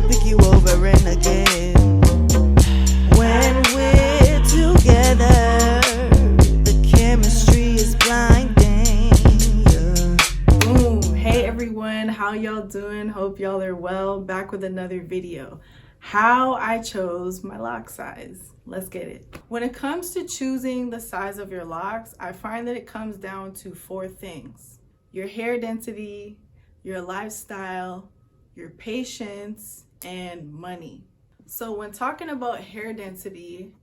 I'd pick you over and again. When we're together, the chemistry is blinding. Boom. Hey everyone, how y'all doing? Hope y'all are well. Back with another video. How I chose my lock size. Let's get it. When it comes to choosing the size of your locks, I find that it comes down to 4 things: your hair density, your lifestyle, your patience, and money. So when talking about hair density,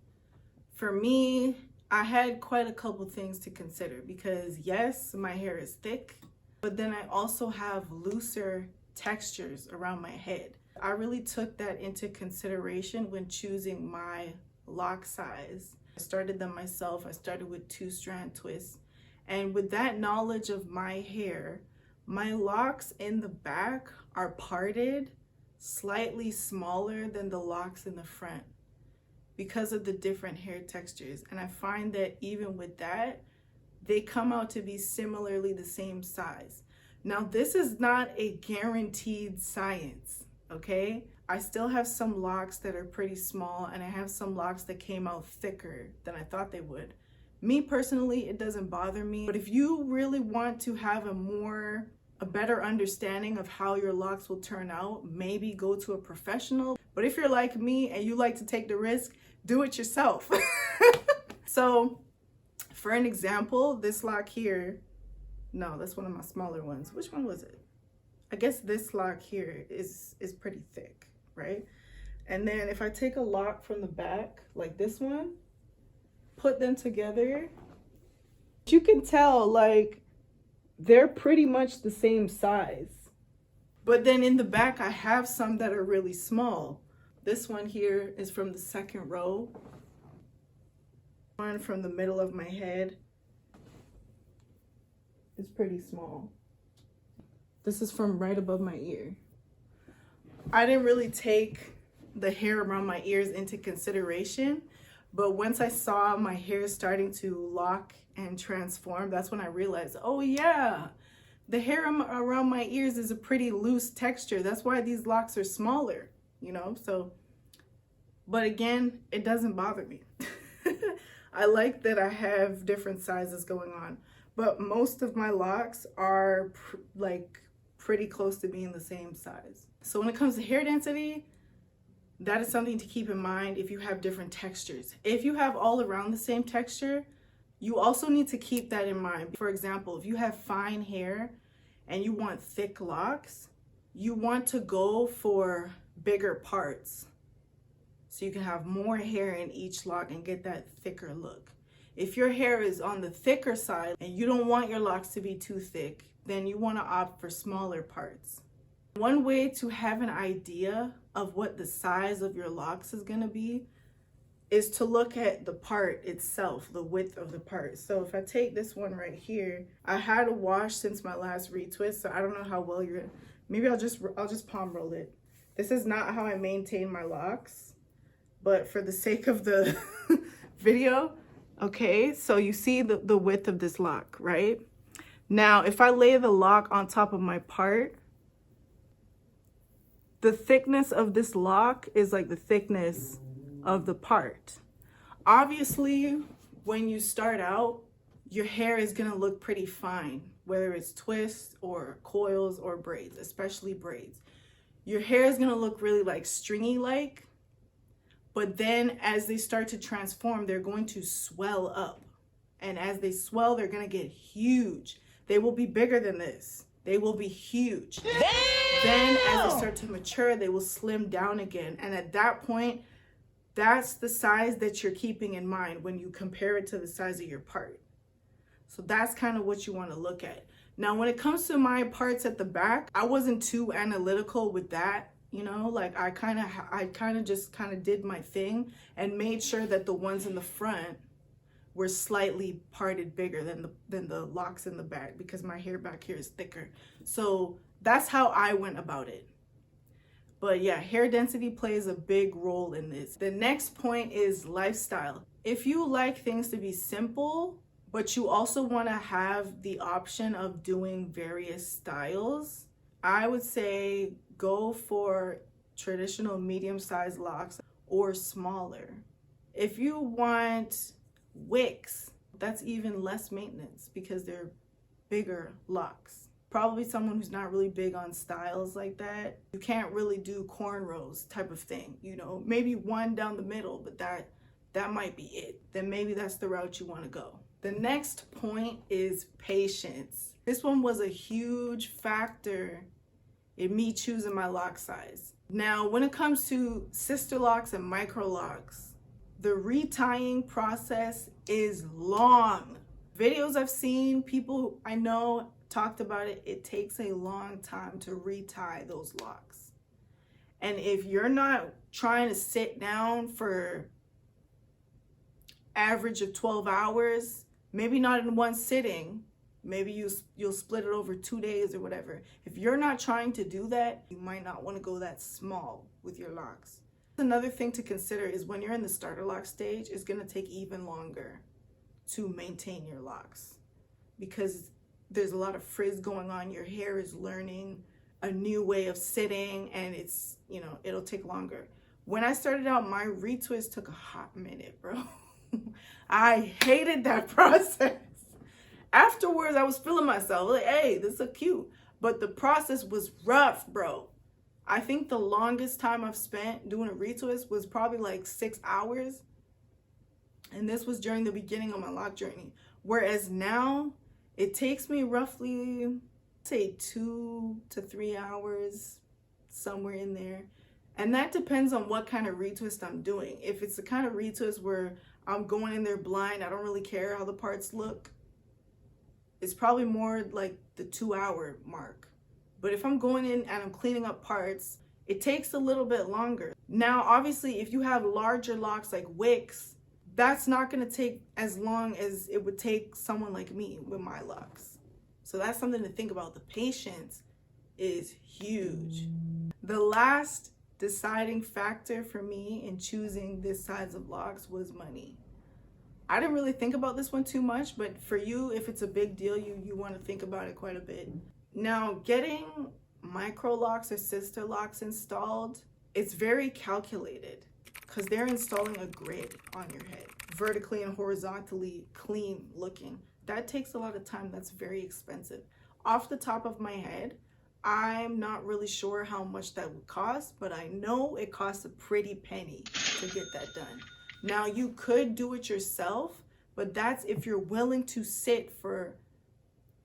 for me, I had quite a couple things to consider because yes, my hair is thick, but then I also have looser textures around my head. I really took that into consideration when choosing my lock size. I started them myself. I started with 2-strand twists. And with that knowledge of my hair, my locks in the back are parted slightly smaller than the locks in the front because of the different hair textures. And I find that even with that, they come out to be similarly the same size. Now, this is not a guaranteed science, okay? I still have some locks that are pretty small, and I have some locks that came out thicker than I thought they would. Me personally, it doesn't bother me, but if you really want to have a better understanding of how your locks will turn out, maybe go to a professional. But if you're like me and you like to take the risk, do it yourself. So for an example, this lock here, no, that's one of my smaller ones. Which one was it? I guess this lock here is pretty thick, right? And then if I take a lock from the back, like this one, put them together, you can tell like they're pretty much the same size. But then in the back, I have some that are really small. This one here is from the second row. One from the middle of my head is pretty small. This is from right above my ear. I didn't really take the hair around my ears into consideration, but once I saw my hair starting to lock and transform, that's when I realized, oh yeah, the hair around my ears is a pretty loose texture. That's why these locks are smaller, you know? So, but again, it doesn't bother me. I like that I have different sizes going on, but most of my locks are pretty close to being the same size. So when it comes to hair density, that is something to keep in mind if you have different textures. If you have all around the same texture, you also need to keep that in mind. For example, if you have fine hair and you want thick locks, you want to go for bigger parts so you can have more hair in each lock and get that thicker look. If your hair is on the thicker side and you don't want your locks to be too thick, then you want to opt for smaller parts. One way to have an idea of what the size of your locks is going to be is to look at the part itself, the width of the part. So if I take this one right here, I had a wash since my last retwist, so I don't know how well you're gonna, maybe I'll just palm roll it. This is not how I maintain my locks, but for the sake of the video, okay, so you see the width of this lock, right? Now, if I lay the lock on top of my part, the thickness of this lock is like the thickness of the part. Obviously, when you start out, your hair is gonna look pretty fine, whether it's twists or coils or braids, especially braids. Your hair is gonna look really like stringy-like, but then as they start to transform, they're going to swell up. And as they swell, they're gonna get huge. They will be bigger than this. They will be huge. Damn! Then as they start to mature, they will slim down again. And at that point, that's the size that you're keeping in mind when you compare it to the size of your part. So that's kind of what you want to look at. Now, when it comes to my parts at the back, I wasn't too analytical with that. You know, like I kind of just did my thing and made sure that the ones in the front were slightly parted bigger than the locks in the back because my hair back here is thicker. So that's how I went about it. But yeah, hair density plays a big role in this. The next point is lifestyle. If you like things to be simple, but you also want to have the option of doing various styles, I would say go for traditional medium-sized locks or smaller. If you want wicks, that's even less maintenance because they're bigger locks. Probably someone who's not really big on styles like that. You can't really do cornrows type of thing, you know, maybe one down the middle, but that might be it. Then maybe that's the route you want to go. The next point is patience. This one was a huge factor in me choosing my lock size. Now, when it comes to sister locks and micro locks, the retying process is long. Videos I've seen, people I know talked about it. It takes a long time to retie those locks. And if you're not trying to sit down for average of 12 hours, maybe not in one sitting, maybe you'll split it over 2 days or whatever. If you're not trying to do that, you might not want to go that small with your locks. Another thing to consider is when you're in the starter lock stage, it's going to take even longer to maintain your locks because there's a lot of frizz going on. Your hair is learning a new way of sitting, and it's, you know, it'll take longer. When I started out, my retwist took a hot minute, bro. I hated that process. Afterwards, I was feeling myself like, hey, this is cute. But the process was rough, bro. I think the longest time I've spent doing a retwist was probably like 6 hours. And this was during the beginning of my lock journey. Whereas now, it takes me roughly, say, 2 to 3 hours, somewhere in there. And that depends on what kind of retwist I'm doing. If it's the kind of retwist where I'm going in there blind, I don't really care how the parts look, it's probably more like the 2-hour mark. But if I'm going in and I'm cleaning up parts, it takes a little bit longer. Now, obviously, if you have larger locks like wicks, that's not going to take as long as it would take someone like me with my locks. So that's something to think about. The patience is huge. The last deciding factor for me in choosing this size of locks was money. I didn't really think about this one too much, but for you, if it's a big deal, you want to think about it quite a bit. Now, getting micro locks or sister locks installed, it's very calculated because they're installing a grid on your head, vertically and horizontally clean looking. That takes a lot of time. That's very expensive. Off the top of my head, I'm not really sure how much that would cost, but I know it costs a pretty penny to get that done. Now, you could do it yourself, but that's if you're willing to sit for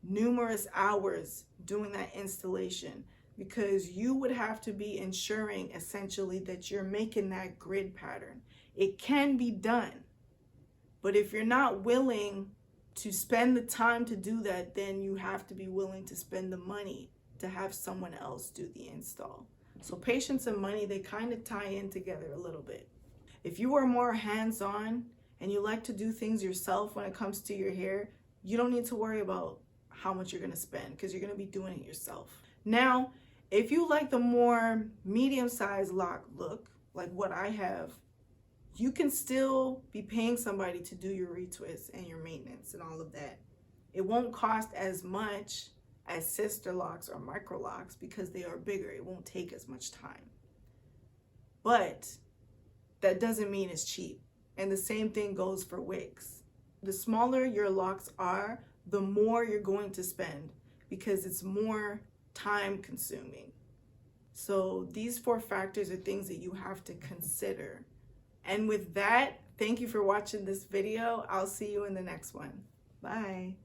numerous hours doing that installation, because you would have to be ensuring essentially that you're making that grid pattern. It can be done, but if you're not willing to spend the time to do that, then you have to be willing to spend the money to have someone else do the install. So patience and money, they kind of tie in together a little bit. If you are more hands-on and you like to do things yourself when it comes to your hair, you don't need to worry about how much you're going to spend because you're going to be doing it yourself. Now, if you like the more medium-sized lock look, like what I have, you can still be paying somebody to do your retwist and your maintenance and all of that. It won't cost as much as sister locks or micro locks because they are bigger. It won't take as much time. But that doesn't mean it's cheap. And the same thing goes for wigs. The smaller your locks are, the more you're going to spend because it's more time consuming. So these 4 factors are things that you have to consider. And with that, thank you for watching this video. I'll see you in the next one. Bye.